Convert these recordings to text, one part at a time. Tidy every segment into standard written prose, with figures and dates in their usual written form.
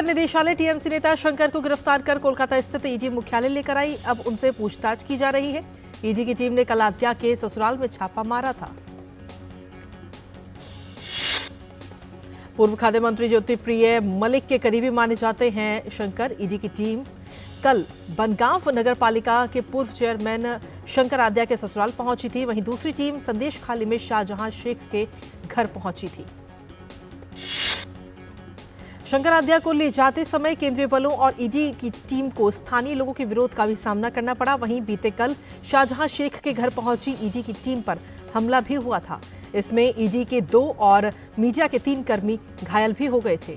निदेशालय टीएमसी नेता शंकर को गिरफ्तार कर कोलकाता स्थित ईडी मुख्यालय लेकर आई। अब उनसे पूछताछ की जा रही है। ईडी की टीम ने कल आद्या के ससुराल में छापा मारा था। पूर्व खाद्य मंत्री ज्योतिप्रिय मलिक के करीबी माने जाते हैं शंकर। ईडी की टीम कल बनगांव नगर पालिका के पूर्व चेयरमैन शंकर आद्या के ससुराल पहुंची थी। वहीं दूसरी टीम संदेश खाली में शाहजहां शेख के घर पहुंची थी। शंकर आद्या को ले जाते समय केंद्रीय बलों और ईडी की टीम को स्थानीय लोगों के विरोध का भी सामना करना पड़ा। वहीं बीते कल शाहजहां शेख के घर पहुंची ईडी की टीम पर हमला भी हुआ था। इसमें ईडी के 2 और मीडिया के 3 कर्मी घायल भी हो गए थे।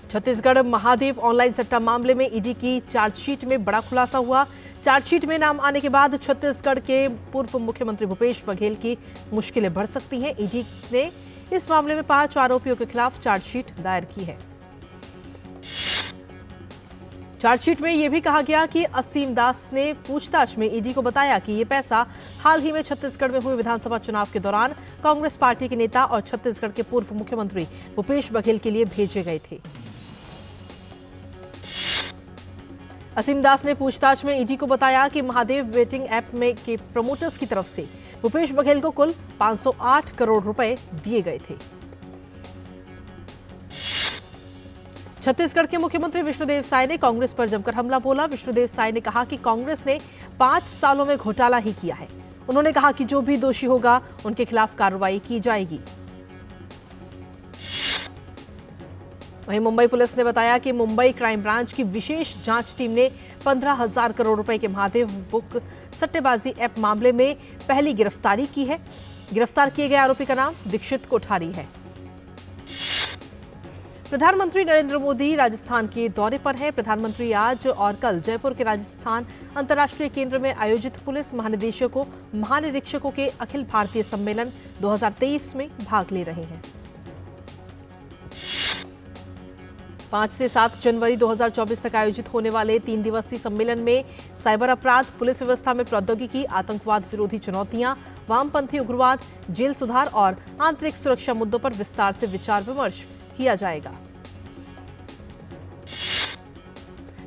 छत्तीसगढ़ महादेव ऑनलाइन सट्टा मामले में ईडी की चार्जशीट में बड़ा खुलासा हुआ। चार्जशीट में नाम आने के बाद छत्तीसगढ़ के पूर्व मुख्यमंत्री भूपेश बघेल की मुश्किलें बढ़ सकती हैं। ईडी ने इस मामले में 5 आरोपियों के खिलाफ चार्जशीट दायर की है। चार्जशीट में यह भी कहा गया कि असीम दास ने पूछताछ में ईडी को बताया कि यह पैसा हाल ही में छत्तीसगढ़ में हुए विधानसभा चुनाव के दौरान कांग्रेस पार्टी के नेता और छत्तीसगढ़ के पूर्व मुख्यमंत्री भूपेश बघेल के लिए भेजे गए थे। असीम दास ने पूछताछ में ईडी को बताया कि महादेव बेटिंग ऐप में के प्रमोटर्स की तरफ से भूपेश बघेल को कुल 508 करोड़ रुपए दिए गए थे। छत्तीसगढ़ के मुख्यमंत्री विष्णुदेव साय ने कांग्रेस पर जमकर हमला बोला। विष्णुदेव साय ने कहा कि कांग्रेस ने 5 सालों में घोटाला ही किया है। उन्होंने कहा कि जो भी दोषी होगा उनके खिलाफ कार्रवाई की जाएगी। वहीं मुंबई पुलिस ने बताया कि मुंबई क्राइम ब्रांच की विशेष जांच टीम ने 15,000 करोड़ रुपए के महादेव बुक सट्टेबाजी ऐप मामले में पहली गिरफ्तारी की है। गिरफ्तार किए गए आरोपी का नाम दीक्षित कोठारी है। प्रधानमंत्री नरेंद्र मोदी राजस्थान के दौरे पर हैं। प्रधानमंत्री आज और कल जयपुर के राजस्थान अंतर्राष्ट्रीय केंद्र में आयोजित पुलिस महानिदेशकों महानिरीक्षकों के अखिल भारतीय सम्मेलन 2023 में भाग ले रहे हैं। 5 से 7 जनवरी 2024 तक आयोजित होने वाले 3 दिवसीय सम्मेलन में साइबर अपराध, पुलिस व्यवस्था में प्रौद्योगिकी, आतंकवाद विरोधी चुनौतियां, वामपंथी उग्रवाद, जेल सुधार और आंतरिक सुरक्षा मुद्दों पर विस्तार से विचार विमर्श किया जाएगा।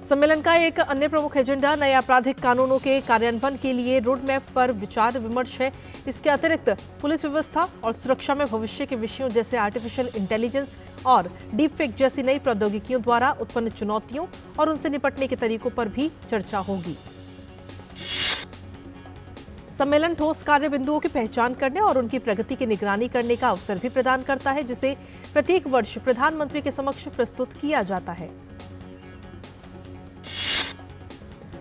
सम्मेलन का एक अन्य प्रमुख एजेंडा नए आपराधिक कानूनों के कार्यान्वयन के लिए रोड मैप पर विचार विमर्श है। इसके अतिरिक्त पुलिस व्यवस्था और सुरक्षा में भविष्य के विषयों जैसे आर्टिफिशियल इंटेलिजेंस और डीपफेक जैसी नई प्रौद्योगिकियों द्वारा उत्पन्न चुनौतियों और उनसे निपटने के तरीकों पर भी चर्चा होगी। सम्मेलन ठोस कार्य बिंदुओं की पहचान करने और उनकी प्रगति की निगरानी करने का अवसर भी प्रदान करता है, जिसे प्रत्येक वर्ष प्रधानमंत्री के समक्ष प्रस्तुत किया जाता है।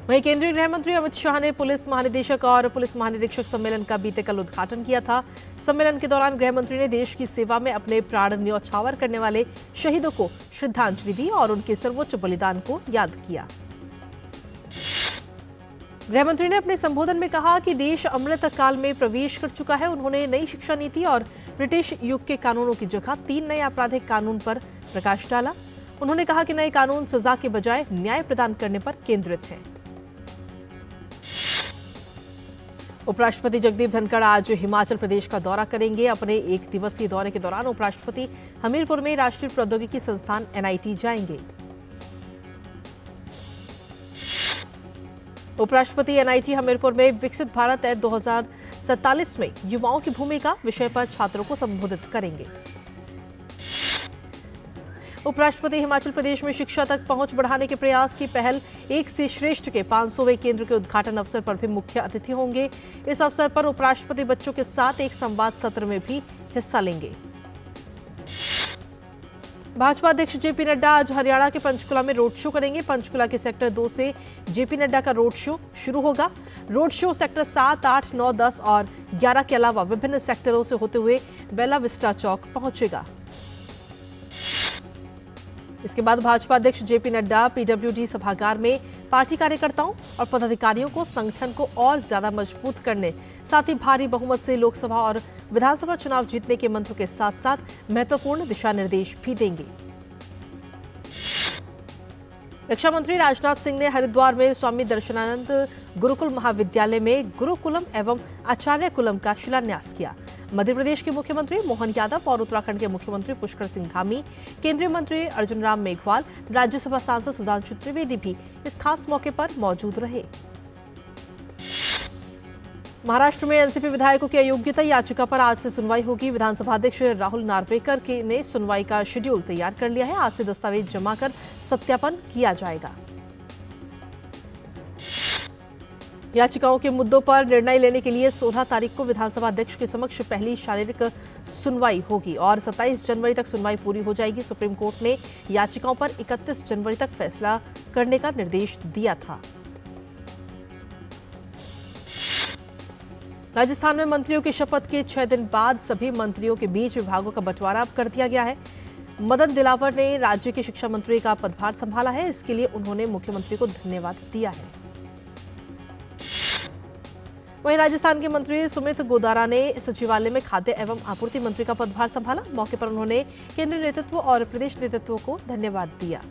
वहीं केंद्रीय गृह मंत्री अमित शाह ने पुलिस महानिदेशक और पुलिस महानिरीक्षक सम्मेलन का बीते कल उद्घाटन किया था। सम्मेलन के दौरान गृह मंत्री ने देश की सेवा में अपने प्राण न्यौछावर करने वाले शहीदों को श्रद्धांजलि दी और उनके सर्वोच्च बलिदान को याद किया। गृह मंत्री ने अपने संबोधन में कहा कि देश अमृत काल में प्रवेश कर चुका है। उन्होंने नई शिक्षा नीति और ब्रिटिश युग के कानूनों की जगह 3 नए आपराधिक कानून पर प्रकाश डाला। उन्होंने कहा कि नए कानून सजा के बजाय न्याय प्रदान करने पर केंद्रित हैं। उपराष्ट्रपति जगदीप धनखड़ आज हिमाचल प्रदेश का दौरा करेंगे। अपने 1 दिवसीय दौरे के दौरान उपराष्ट्रपति हमीरपुर में राष्ट्रीय प्रौद्योगिकी संस्थान NIT जाएंगे। उपराष्ट्रपति NIT हमीरपुर में विकसित भारत 2047 में युवाओं की भूमिका विषय पर छात्रों को संबोधित करेंगे। उपराष्ट्रपति हिमाचल प्रदेश में शिक्षा तक पहुंच बढ़ाने के प्रयास की पहल एक से श्रेष्ठ के 500वें केंद्र के उद्घाटन अवसर पर भी मुख्य अतिथि होंगे। इस अवसर पर उपराष्ट्रपति बच्चों के साथ एक संवाद सत्र में भी हिस्सा लेंगे। भाजपा अध्यक्ष जेपी नड्डा आज हरियाणा के पंचकुला में रोड शो करेंगे। पंचकुला के सेक्टर 2 से जेपी नड्डा का रोड शो शुरू होगा। रोड शो सेक्टर 7, 8, 9, 10 और 11 के अलावा विभिन्न सेक्टरों से होते हुए बेला विस्टा चौक पहुंचेगा। इसके बाद भाजपा अध्यक्ष जेपी नड्डा PWD सभागार में पार्टी कार्यकर्ताओं और पदाधिकारियों को संगठन को और ज्यादा मजबूत करने, साथ ही भारी बहुमत से लोकसभा और विधानसभा चुनाव जीतने के मंत्र के साथ साथ महत्वपूर्ण दिशा निर्देश भी देंगे। रक्षा मंत्री राजनाथ सिंह ने हरिद्वार में स्वामी दर्शनानंद गुरुकुल महाविद्यालय में गुरुकुलम एवं आचार्य कुलम का शिलान्यास किया। मध्य प्रदेश के मुख्यमंत्री मोहन यादव और उत्तराखंड के मुख्यमंत्री पुष्कर सिंह धामी, केंद्रीय मंत्री अर्जुन राम मेघवाल, राज्यसभा सांसद सुधांशु त्रिवेदी भी इस खास मौके पर मौजूद रहे। महाराष्ट्र में एनसीपी विधायकों की अयोग्यता याचिका पर आज से सुनवाई होगी। विधानसभा अध्यक्ष राहुल नार्वेकर ने सुनवाई का शेड्यूल तैयार कर लिया है। आज से दस्तावेज जमा कर सत्यापन किया जाएगा। याचिकाओं के मुद्दों पर निर्णय लेने के लिए 16 तारीख को विधानसभा अध्यक्ष के समक्ष पहली शारीरिक सुनवाई होगी और 27 जनवरी तक सुनवाई पूरी हो जाएगी। सुप्रीम कोर्ट ने याचिकाओं पर 31 जनवरी तक फैसला करने का निर्देश दिया था। राजस्थान में मंत्रियों की शपथ के 6 दिन बाद सभी मंत्रियों के बीच विभागों का बंटवारा अब कर दिया गया है। मदन दिलावर ने राज्य के शिक्षा मंत्री का पदभार संभाला है। इसके लिए उन्होंने मुख्यमंत्री को धन्यवाद दिया है। वहीं राजस्थान के मंत्री सुमित गोदारा ने सचिवालय में खाद्य एवं आपूर्ति मंत्री का पदभार संभाला। मौके पर उन्होंने केंद्रीय नेतृत्व और प्रदेश नेतृत्व को धन्यवाद दिया।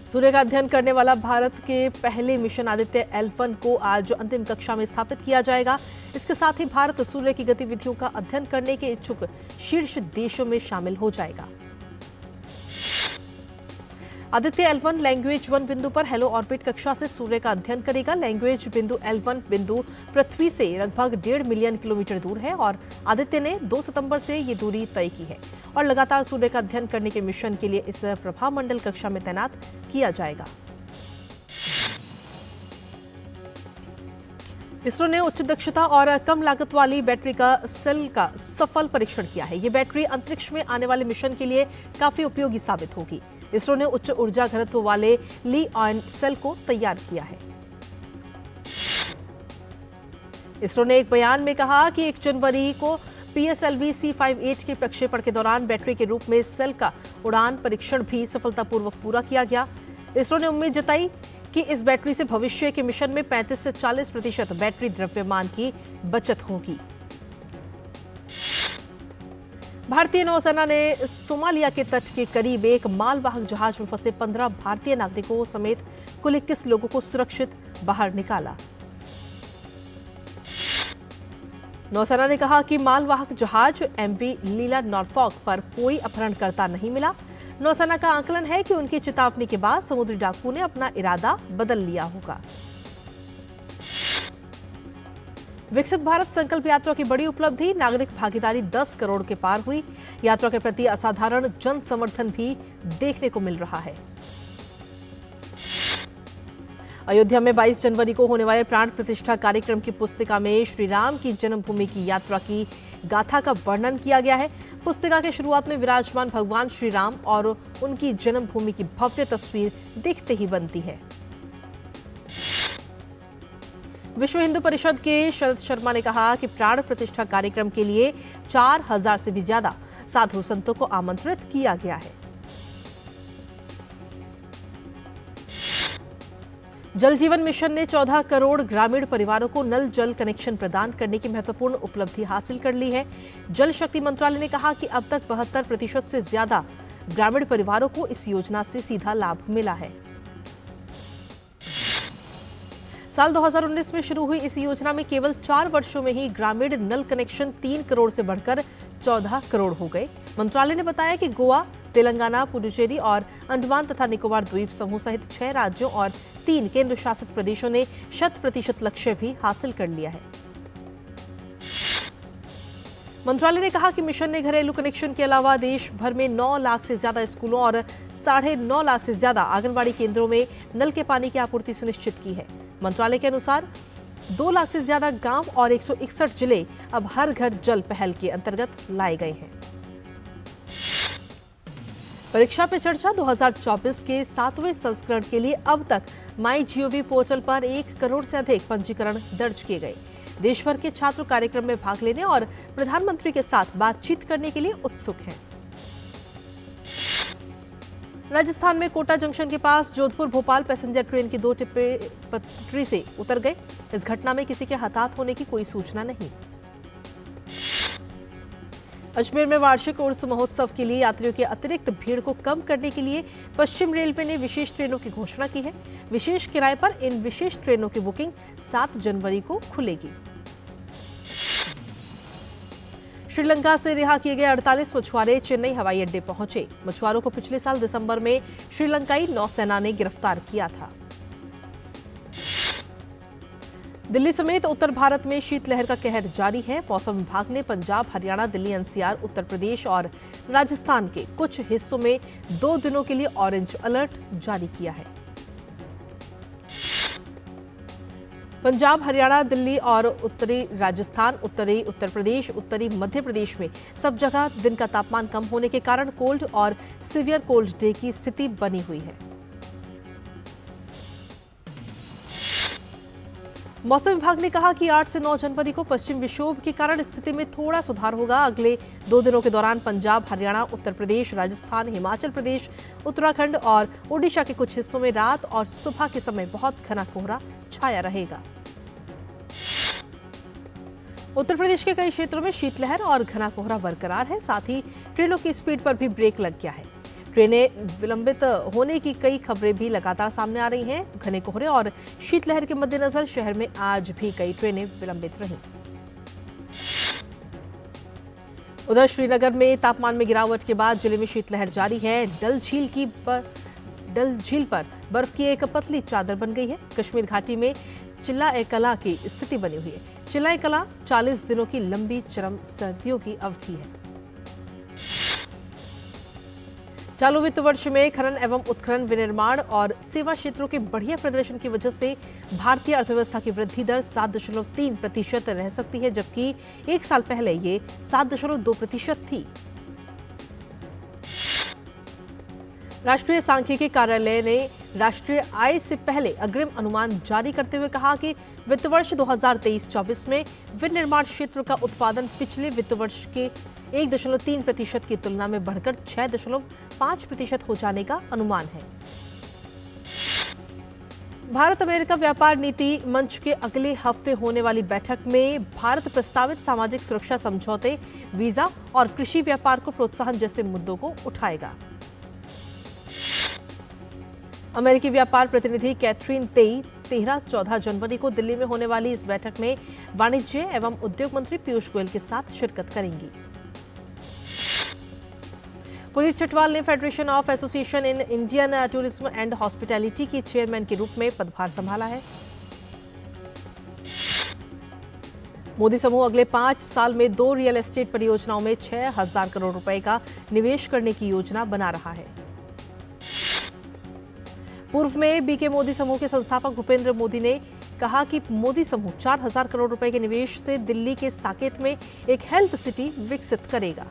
सूर्य का अध्ययन करने वाला भारत के पहले मिशन आदित्य L1 को आज अंतिम कक्षा में स्थापित किया जाएगा। इसके साथ ही भारत सूर्य की गतिविधियों का अध्ययन करने के इच्छुक शीर्ष देशों में शामिल हो जाएगा। आदित्य L1 लैंग्वेज 1 बिंदु पर हेलो ऑर्बिट कक्षा से सूर्य का अध्ययन करेगा। लैंग्वेज बिंदु L1 बिंदु पृथ्वी से लगभग 1.5 मिलियन किलोमीटर दूर है और आदित्य ने 2 सितंबर से ये दूरी तय की है और लगातार सूर्य का अध्ययन करने के मिशन के लिए इस प्रभाव मंडल कक्षा में तैनात किया जाएगा। इसरो ने उच्च दक्षता और कम लागत वाली बैटरी का सेल का सफल परीक्षण किया है। ये बैटरी अंतरिक्ष में आने वाले मिशन के लिए काफी उपयोगी साबित होगी। इसरो ने उच्च ऊर्जा घनत्व वाले ली-आयन सेल को तैयार किया है। इसरो ने एक बयान में कहा कि 1 जनवरी को PSLV C58 के प्रक्षेपण के दौरान बैटरी के रूप में सेल का उड़ान परीक्षण भी सफलतापूर्वक पूरा किया गया। इसरो ने उम्मीद जताई कि इस बैटरी से भविष्य के मिशन में 35 से 40% बैटरी द्रव्यमान की बचत होगी। भारतीय नौसेना ने सोमालिया के तट के करीब एक मालवाहक जहाज में फंसे 15 भारतीय नागरिकों समेत कुल 21 लोगों को सुरक्षित बाहर निकाला। नौसेना ने कहा कि मालवाहक जहाज MV लीला नॉरफॉक पर कोई अपहरणकर्ता नहीं मिला। नौसेना का आकलन है कि उनकी चेतावनी के बाद समुद्री डाकू ने अपना इरादा बदल लिया होगा। विकसित भारत संकल्प यात्रा की बड़ी उपलब्धि, नागरिक भागीदारी 10 करोड़ के पार हुई। यात्रा के प्रति असाधारण जन समर्थन भी देखने को मिल रहा है। अयोध्या में 22 जनवरी को होने वाले प्राण प्रतिष्ठा कार्यक्रम की पुस्तिका में श्री राम की जन्मभूमि की यात्रा की गाथा का वर्णन किया गया है। पुस्तिका के शुरुआत में विराजमान भगवान श्री राम और उनकी जन्मभूमि की भव्य तस्वीर देखते ही बनती है। विश्व हिंदू परिषद के शरद शर्मा ने कहा कि प्राण प्रतिष्ठा कार्यक्रम के लिए 4000 से भी ज्यादा साधु संतों को आमंत्रित किया गया है। जल जीवन मिशन ने 14 करोड़ ग्रामीण परिवारों को नल जल कनेक्शन प्रदान करने की महत्वपूर्ण उपलब्धि हासिल कर ली है। जल शक्ति मंत्रालय ने कहा कि अब तक 72% से ज्यादा ग्रामीण परिवारों को इस योजना से सीधा लाभ मिला है। साल 2019 में शुरू हुई इस योजना में केवल 4 वर्षों में ही ग्रामीण नल कनेक्शन 3 करोड़ से बढ़कर 14 करोड़ हो गए। मंत्रालय ने बताया कि गोवा, तेलंगाना, पुडुचेरी और अंडमान तथा निकोबार द्वीप समूह सहित 6 राज्यों और 3 केंद्र शासित प्रदेशों ने 100% लक्ष्य भी हासिल कर लिया है। मंत्रालय ने कहा कि मिशन ने घरेलू कनेक्शन के अलावा देश भर में 9 लाख से ज्यादा स्कूलों और 9.5 लाख से ज्यादा आंगनबाड़ी केंद्रों में नल के पानी की आपूर्ति सुनिश्चित की है। मंत्रालय के अनुसार 2 लाख से ज्यादा गांव और 161 जिले अब हर घर जल पहल के अंतर्गत लाए गए हैं। परीक्षा पे चर्चा 2024 के 7वें संस्करण के लिए अब तक MyGov पोर्टल पर 1 करोड़ से अधिक पंजीकरण दर्ज किए गए। देश भर के छात्र कार्यक्रम में भाग लेने और प्रधानमंत्री के साथ बातचीत करने के लिए उत्सुक हैं। राजस्थान में कोटा जंक्शन के पास जोधपुर भोपाल पैसेंजर ट्रेन की 2 डिब्बे पटरी से उतर गए। इस घटना में किसी के हताहत होने की कोई सूचना नहीं। अजमेर में वार्षिक उर्स महोत्सव के लिए यात्रियों की अतिरिक्त भीड़ को कम करने के लिए पश्चिम रेलवे ने विशेष ट्रेनों की घोषणा की है। विशेष किराए पर इन विशेष ट्रेनों की बुकिंग 7 जनवरी को खुलेगी। श्रीलंका से रिहा किए गए 48 मछुआरे चेन्नई हवाई अड्डे पहुंचे। मछुआरों को पिछले साल दिसंबर में श्रीलंकाई नौसेना ने गिरफ्तार किया था। दिल्ली समेत उत्तर भारत में शीतलहर का कहर जारी है। मौसम विभाग ने पंजाब, हरियाणा, दिल्ली एनसीआर, उत्तर प्रदेश और राजस्थान के कुछ हिस्सों में 2 दिनों के लिए ऑरेंज अलर्ट जारी किया है। पंजाब, हरियाणा, दिल्ली और उत्तरी राजस्थान, उत्तरी उत्तर प्रदेश, उत्तरी मध्य प्रदेश में सब जगह दिन का तापमान कम होने के कारण कोल्ड और सीवियर कोल्ड डे की स्थिति बनी हुई है। मौसम विभाग ने कहा कि 8 से 9 जनवरी को पश्चिम विक्षोभ के कारण स्थिति में थोड़ा सुधार होगा। अगले 2 दिनों के दौरान पंजाब, हरियाणा, उत्तर प्रदेश, राजस्थान, हिमाचल प्रदेश, उत्तराखंड और ओडिशा के कुछ हिस्सों में रात और सुबह के समय बहुत घना कोहरा छाया रहेगा। उत्तर प्रदेश के कई क्षेत्रों में शीतलहर और घना कोहरा बरकरार है। साथ ही ट्रेनों की स्पीड पर भी ब्रेक लग गया है। ट्रेनें विलंबित होने की कई खबरें भी लगातार सामने आ रही हैं। घने कोहरे और शीतलहर के मद्देनजर शहर में आज भी कई ट्रेनें विलंबित रहीं। उधर श्रीनगर में तापमान में गिरावट के बाद जिले में शीतलहर जारी है। डल झील पर बर्फ की एक पतली चादर बन गई है। कश्मीर घाटी में चिल्ला-ए-कलां की स्थिति बनी हुई है। चिल्ला-ए-कलां 40 दिनों की लंबी चरम सर्दियों की अवधि है। चालू वित्त वर्ष में खनन एवं उत्खनन, विनिर्माण और सेवा क्षेत्रों के बढ़िया प्रदर्शन की वजह से भारतीय अर्थव्यवस्था की वृद्धि दर 7.3% रह सकती है, जबकि एक साल पहले ये 7.2% थी। राष्ट्रीय सांख्यिकी कार्यालय ने राष्ट्रीय आय से पहले अग्रिम अनुमान जारी करते हुए कहा कि वित्त वर्ष 2023-24 में विनिर्माण क्षेत्र का उत्पादन पिछले वित्त वर्ष के 1.3% की तुलना में बढ़कर 6.5% हो जाने का अनुमान है। भारत अमेरिका व्यापार नीति मंच के अगले हफ्ते होने वाली बैठक में भारत प्रस्तावित सामाजिक सुरक्षा समझौते, वीजा और कृषि व्यापार को प्रोत्साहन जैसे मुद्दों को उठाएगा। अमेरिकी व्यापार प्रतिनिधि कैथरीन तेई 13-14 जनवरी को दिल्ली में होने वाली इस बैठक में वाणिज्य एवं उद्योग मंत्री पीयूष गोयल के साथ शिरकत करेंगी। पुनीत चटवाल ने federation of association in Indian tourism and hospitality के चेयरमैन के रूप में पदभार संभाला है। मोदी समूह अगले 5 साल में 2 रियल एस्टेट परियोजनाओं में 6,000 करोड़ रुपए का निवेश करने की योजना बना रहा है। पूर्व में बीके मोदी समूह के संस्थापक भूपेंद्र मोदी ने कहा कि मोदी समूह 4,000 करोड़ रुपए के निवेश से दिल्ली के साकेत में एक हेल्थ सिटी विकसित करेगा।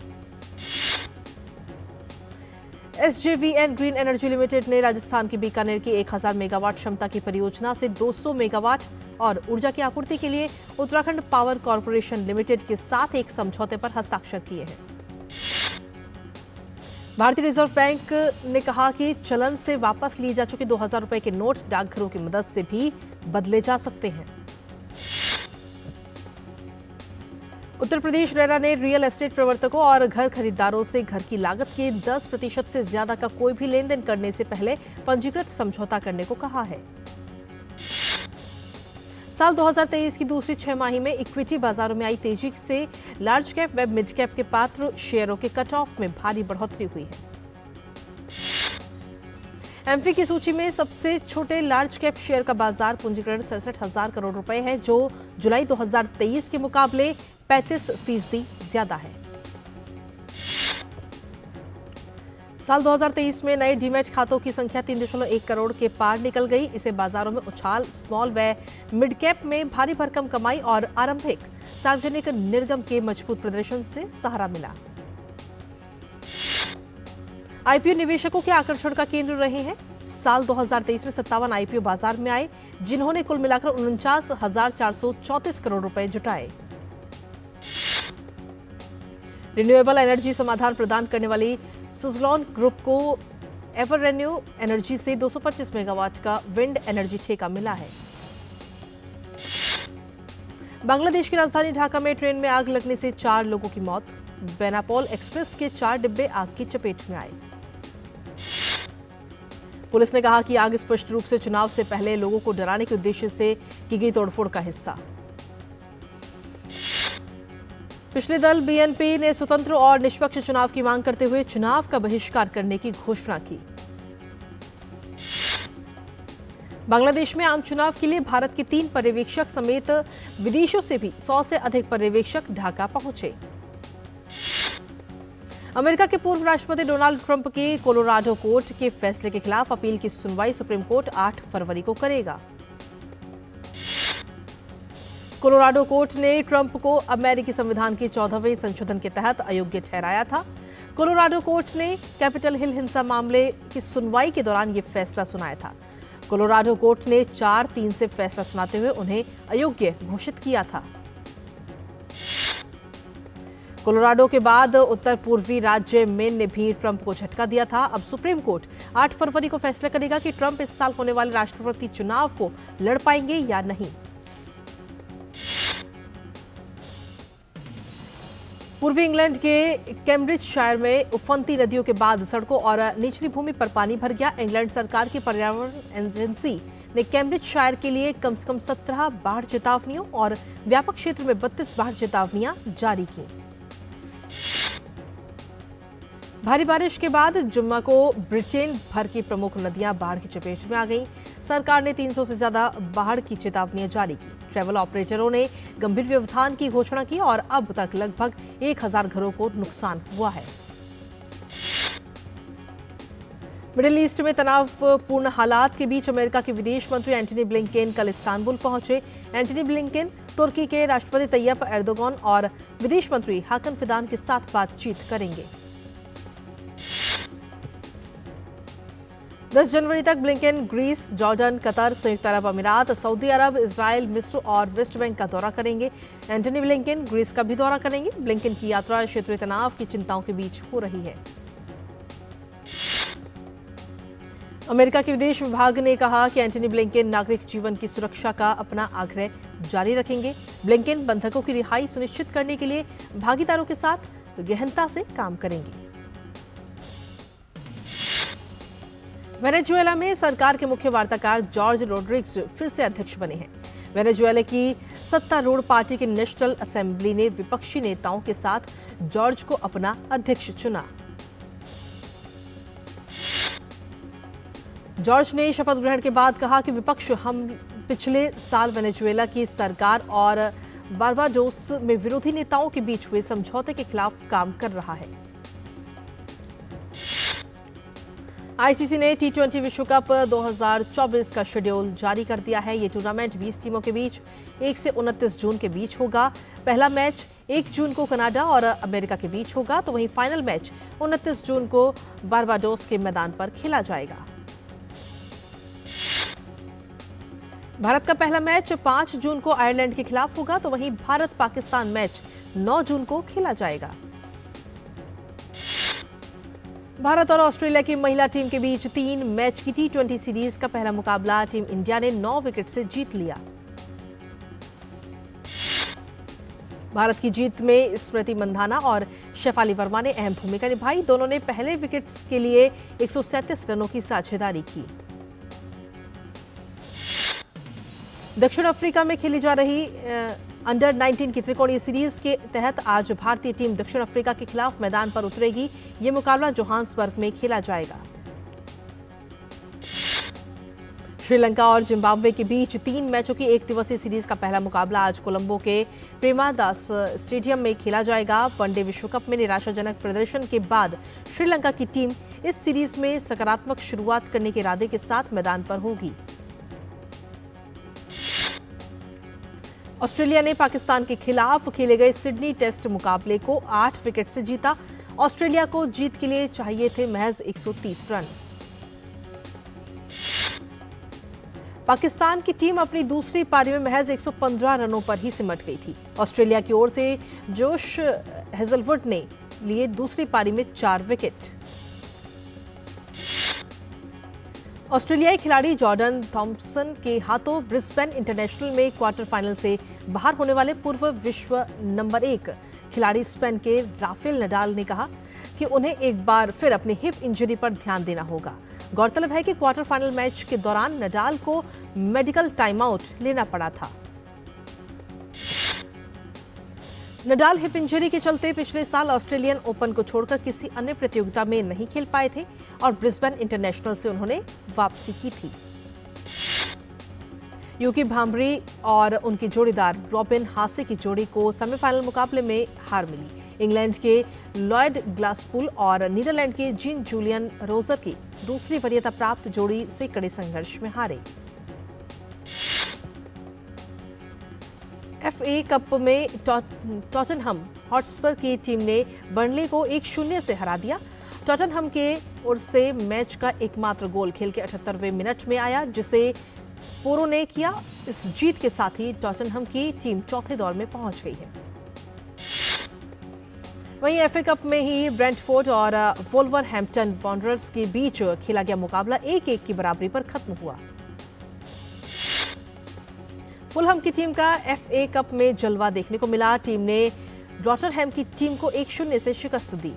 SJVN ग्रीन एनर्जी लिमिटेड ने राजस्थान के बीकानेर की 1,000 मेगावाट क्षमता की परियोजना से 200 मेगावाट और ऊर्जा की आपूर्ति के लिए उत्तराखंड पावर कॉर्पोरेशन लिमिटेड के साथ एक समझौते पर हस्ताक्षर किए हैं। भारतीय रिजर्व बैंक ने कहा कि चलन से वापस लिए जा चुके 2,000 रुपए के नोट डाकघरों की मदद से भी बदले जा सकते हैं। उत्तर प्रदेश रेरा ने रियल एस्टेट प्रवर्तकों और घर खरीदारों से घर की लागत के 10% से ज्यादा का कोई भी लेन देन करने से पहले पंजीकृत समझौता करने को कहा है। साल 2023 की दूसरी 6 माही में इक्विटी बाजारों में आई तेजी से लार्ज कैप व मिड कैप के पात्र शेयरों के कट ऑफ में भारी बढ़ोतरी हुई है। एमफी की सूची में सबसे छोटे लार्ज कैप शेयर का बाजार पूंजीकरण 67,000 करोड़ रुपए है, जो जुलाई 2023 के मुकाबले 35% ज्यादा है। साल 2023 में नए डीमैट खातों की संख्या 3.1 करोड़ के पार निकल गई। इसे बाजारों में उछाल, स्मॉल व मिड कैप में भारी भरकम कमाई और आरंभिक सार्वजनिक निर्गम के मजबूत प्रदर्शन से सहारा मिला। आईपीओ निवेशकों के आकर्षण का केंद्र रहे हैं। साल 2023 में 57 आईपीओ बाजार में आए, जिन्होंने कुल मिलाकर 49,434 करोड़ रुपए जुटाए। रिन्यूएबल एनर्जी समाधान प्रदान करने वाली सुजलॉन ग्रुप को एवररेन्यू एनर्जी से 225 मेगावाट का विंड एनर्जी ठेका मिला है। बांग्लादेश की राजधानी ढाका में ट्रेन में आग लगने से 4 लोगों की मौत। बेनापोल एक्सप्रेस के 4 डिब्बे आग की चपेट में आए। पुलिस ने कहा कि आग स्पष्ट रूप से चुनाव से पहले लोगों को डराने के उद्देश्य से की गई तोड़फोड़ का हिस्सा। पिछले दल बीएनपी ने स्वतंत्र और निष्पक्ष चुनाव की मांग करते हुए चुनाव का बहिष्कार करने की घोषणा की। बांग्लादेश में आम चुनाव के लिए भारत के 3 पर्यवेक्षक समेत विदेशों से भी 100 से अधिक पर्यवेक्षक ढाका पहुंचे। अमेरिका के पूर्व राष्ट्रपति डोनाल्ड ट्रंप के कोलोराडो कोर्ट के फैसले के खिलाफ अपील की सुनवाई सुप्रीम कोर्ट 8 फरवरी को करेगा। कोलोराडो कोर्ट ने ट्रंप को अमेरिकी संविधान के 14वें संशोधन के तहत अयोग्य ठहराया था। कोलोराडो कोर्ट ने कैपिटल हिल हिंसा मामले की सुनवाई के दौरान ये फैसला सुनाया था। कोलोराडो कोर्ट ने 4-3 से फैसला सुनाते हुए उन्हें अयोग्य घोषित किया था। कोलोराडो के बाद उत्तर पूर्वी राज्य मेन ने भी ट्रंप को झटका दिया था। अब सुप्रीम कोर्ट 8 फरवरी को फैसला करेगा कि ट्रंप इस साल होने वाले राष्ट्रपति चुनाव को लड़ पाएंगे या नहीं। पूर्वी इंग्लैंड के कैम्ब्रिजशायर में उफनती नदियों के बाद सड़कों और निचली भूमि पर पानी भर गया। इंग्लैंड सरकार की पर्यावरण एजेंसी ने कैम्ब्रिजशायर के लिए कम से कम 17 बाढ़ चेतावनियों और व्यापक क्षेत्र में 32 बाढ़ चेतावनियां जारी की। भारी बारिश के बाद जुम्मा को ब्रिटेन भर की प्रमुख नदियां बाढ़ की चपेट में आ गईं। सरकार ने 300 से ज्यादा बाढ़ की चेतावनियां जारी की। ट्रैवल ऑपरेटरों ने गंभीर व्यवधान की घोषणा की और अब तक लगभग 1000 घरों को नुकसान हुआ है। मिडिल ईस्ट में तनावपूर्ण हालात के बीच अमेरिका के विदेश मंत्री एंटनी ब्लिंकेन कल इस्तांबुल पहुंचे। एंटनी ब्लिंकेन तुर्की के राष्ट्रपति तैयब एर्दोगान और विदेश मंत्री हाकन फिदान के साथ बातचीत करेंगे। 10 जनवरी तक ब्लिंकेन ग्रीस, जॉर्डन, कतर, संयुक्त अरब अमीरात, सऊदी अरब, इजरायल, मिस्र और वेस्ट बैंक का दौरा करेंगे। एंटनी ब्लिंकेन ग्रीस का भी दौरा करेंगे। ब्लिंकेन की यात्रा क्षेत्रीय तनाव की चिंताओं के बीच हो रही है। अमेरिका के विदेश विभाग ने कहा कि एंटनी ब्लिंकेन नागरिक जीवन की सुरक्षा का अपना आग्रह जारी रखेंगे। ब्लिंकेन बंधकों की रिहाई सुनिश्चित करने के लिए भागीदारों के साथ गहनता से काम करेंगे। वेनेजुएला में सरकार के मुख्य वार्ताकार जॉर्ज रोड्रिग्स फिर से अध्यक्ष बने हैं। वेनेजुएला की सत्तारूढ़ पार्टी की नेशनल असेंबली ने विपक्षी नेताओं के साथ जॉर्ज को अपना अध्यक्ष चुना। जॉर्ज ने शपथ ग्रहण के बाद कहा कि विपक्ष हम पिछले साल वेनेजुएला की सरकार और बारबाडोस में विरोधी नेताओं के बीच हुए समझौते के खिलाफ काम कर रहा है। आईसीसी ने T20 विश्व कप 2024 का शेड्यूल जारी कर दिया है। ये टूर्नामेंट 20 टीमों के बीच 1 से 29 जून के बीच होगा। पहला मैच 1 जून को कनाडा और अमेरिका के बीच होगा, तो वहीं फाइनल मैच 29 जून को बारबाडोस के मैदान पर खेला जाएगा। भारत का पहला मैच 5 जून को आयरलैंड के खिलाफ होगा, तो वहीं भारत पाकिस्तान मैच 9 जून को खेला जाएगा। भारत और ऑस्ट्रेलिया की महिला टीम के बीच 3 मैच की T20 सीरीज का पहला मुकाबला टीम इंडिया ने 9 विकेट से जीत लिया। भारत की जीत में स्मृति मंधाना और शेफाली वर्मा ने अहम भूमिका निभाई। दोनों ने पहले विकेट्स के लिए 137 रनों की साझेदारी की। दक्षिण अफ्रीका में खेली जा रही अंडर 19 की त्रिकोणीय सीरीज के तहत आज भारतीय टीम दक्षिण अफ्रीका के खिलाफ मैदान पर उतरेगी। ये मुकाबला जोहान्सबर्ग में खेला जाएगा। श्रीलंका और जिम्बाब्वे के बीच 3 मैचों की 1 दिवसीय सीरीज का पहला मुकाबला आज कोलंबो के प्रेमादास स्टेडियम में खेला जाएगा। वनडे विश्व कप में निराशाजनक प्रदर्शन के बाद श्रीलंका की टीम इस सीरीज में सकारात्मक शुरुआत करने के इरादे के साथ मैदान पर होगी। ऑस्ट्रेलिया ने पाकिस्तान के खिलाफ खेले गए सिडनी टेस्ट मुकाबले को 8 विकेट से जीता। ऑस्ट्रेलिया को जीत के लिए चाहिए थे महज 130 रन। पाकिस्तान की टीम अपनी दूसरी पारी में महज 115 रनों पर ही सिमट गई थी। ऑस्ट्रेलिया की ओर से जोश हेजलवुड ने लिए दूसरी पारी में 4 विकेट। ऑस्ट्रेलियाई खिलाड़ी जॉर्डन थॉम्पसन के हाथों ब्रिस्बेन इंटरनेशनल में क्वार्टर फाइनल से बाहर होने वाले पूर्व विश्व नंबर 1 खिलाड़ी स्पेन के राफेल नडाल ने कहा कि उन्हें एक बार फिर अपनी हिप इंजरी पर ध्यान देना होगा। गौरतलब है कि क्वार्टर फाइनल मैच के दौरान नडाल को मेडिकल टाइम आउट लेना पड़ा था। नडाल हिप इंजरी के चलते पिछले साल ऑस्ट्रेलियन ओपन को छोड़कर किसी अन्य प्रतियोगिता में नहीं खेल पाए थे और ब्रिस्बेन इंटरनेशनल से उन्होंने वापसी की थी। यूकी भांभरी और उनकी जोड़ीदार रॉबिन हासे की जोड़ी को सेमीफाइनल मुकाबले में हार मिली। इंग्लैंड के लॉयड ग्लासपुल और नीदरलैंड के जीन जूलियन रोजर की दूसरी वरीयता प्राप्त जोड़ी से कड़े संघर्ष में हारे। FA कप में टॉटनहम हॉटस्पर की टीम ने बर्नले को 1-0 से हरा दिया। टॉटनहम के ओर से मैच का एकमात्र गोल खेल के 78वें मिनट में आया, जिसे पोरो ने किया। इस जीत के साथ ही टॉटनहम की टीम चौथे दौर में पहुंच गई है। वहीं FA कप में ही ब्रेंटफोर्ड और वोल्वरहैम्पटन वांडरर्स के बीच खेला गया मुकाबला 1-1 की बराबरी पर खत्म हुआ। फुलहम की टीम का FA कप में जलवा देखने को मिला। टीम ने रॉटरहैम की टीम को 1-0 से शिकस्त दी।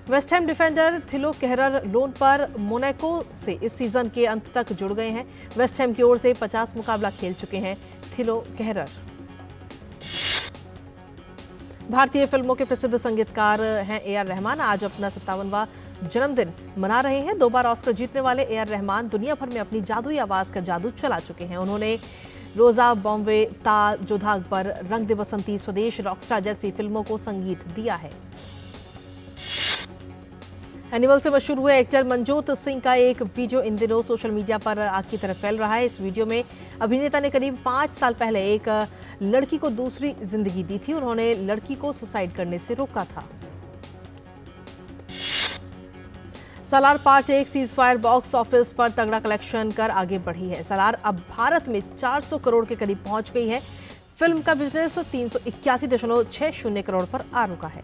वेस्ट हैम डिफेंडर थिलो केहरर लोन पर मोनाको से इस सीजन के अंत तक जुड़ गए हैं। वेस्ट हैम की ओर से 50 मुकाबला खेल चुके हैं थिलो केहरर। भारतीय फिल्मों के प्रसिद्ध संगीतकार हैं AR रहमान। आज अपना 57वां जन्मदिन मना रहे हैं। 2 बार ऑस्कर जीतने वाले AR रहमान दुनिया भर में अपनी जादुई आवाज का जादू चला चुके हैं। उन्होंने रोजा बॉम्बे, ता जोधा अकबर, रंग दे बसंती, स्वदेश, रॉकस्टार जैसी फिल्मों को संगीत दिया है। एनिमल से मशहूर हुए एक्टर मनजोत सिंह का एक वीडियो इन दिनों सोशल मीडिया पर आग की तरह फैल रहा है। इस वीडियो में अभिनेता ने करीब 5 साल पहले एक लड़की को दूसरी जिंदगी दी थी। उन्होंने लड़की को सुसाइड करने से रोका था। सालार पार्ट 1 सीजफायर बॉक्स ऑफिस पर तगड़ा कलेक्शन कर आगे बढ़ी है। सालार अब भारत में 400 करोड़ के करीब पहुंच गई है। फिल्म का बिजनेस 381.60 करोड़ पर आ रुका है।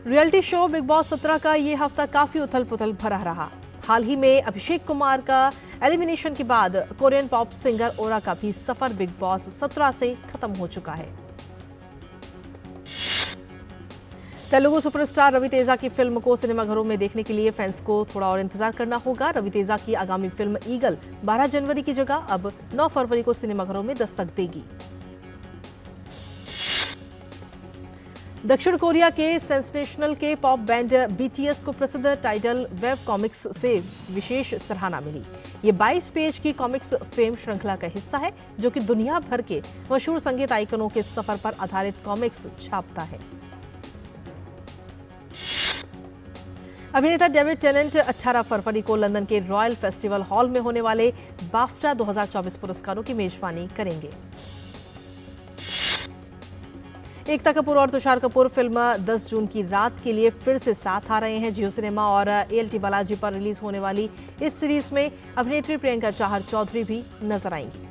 रियलिटी शो बिग बॉस 17 का ये हफ्ता काफी उथल पुथल भरा रहा। हाल ही में अभिषेक कुमार का एलिमिनेशन के बाद कोरियन पॉप सिंगर ओरा का भी सफर बिग बॉस 17 से खत्म हो चुका है। तेलुगु सुपरस्टार रवि तेजा की फिल्म को सिनेमाघरों में देखने के लिए फैंस को थोड़ा और इंतजार करना होगा। रवि तेजा की आगामी फिल्म ईगल 12 जनवरी की जगह अब 9 फरवरी को सिनेमाघरों में दस्तक देगी। दक्षिण कोरिया के सेंसेशनल के पॉप बैंड BTS को प्रसिद्ध टाइडल वेब कॉमिक्स से विशेष सराहना मिली। ये 22 पेज की कॉमिक्स फेम श्रृंखला का हिस्सा है, जो कि दुनिया भर के मशहूर संगीत आइकनों के सफर पर आधारित कॉमिक्स छापता है। अभिनेता डेविड टेनेंट 18 फरवरी को लंदन के रॉयल फेस्टिवल हॉल में होने वाले बाफ्टा 2024 पुरस्कारों की मेजबानी करेंगे। एकता कपूर और तुषार कपूर फिल्म 10 जून की रात के लिए फिर से साथ आ रहे हैं। जियो सिनेमा और ALT बालाजी पर रिलीज होने वाली इस सीरीज में अभिनेत्री प्रियंका चाहर चौधरी भी नजर आएंगी।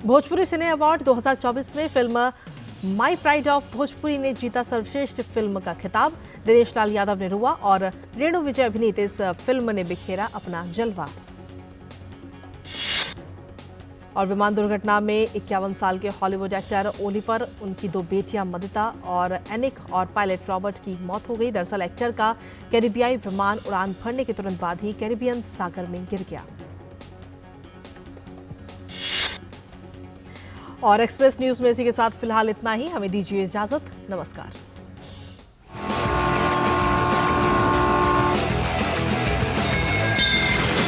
भोजपुरी सिने अवार्ड 2024 में film my pride of Bhojpuri ने जीता सर्वश्रेष्ठ फिल्म का खिताब। दिनेश लाल यादव ने रुआ और रेणु विजय अभिनीत इस फिल्म ने बिखेरा अपना जलवा। और विमान दुर्घटना में 51 साल के हॉलीवुड एक्टर ओलिवर, उनकी 2 बेटियां मदिता और एनिक और पायलट रॉबर्ट की मौत हो गई। दरअसल एक्टर का कैरिबियाई विमान उड़ान भरने के तुरंत बाद ही कैरिबियन सागर में गिर गया। और एक्सप्रेस न्यूज में इसी के साथ फिलहाल इतना ही। हमें दीजिए इजाजत। नमस्कार।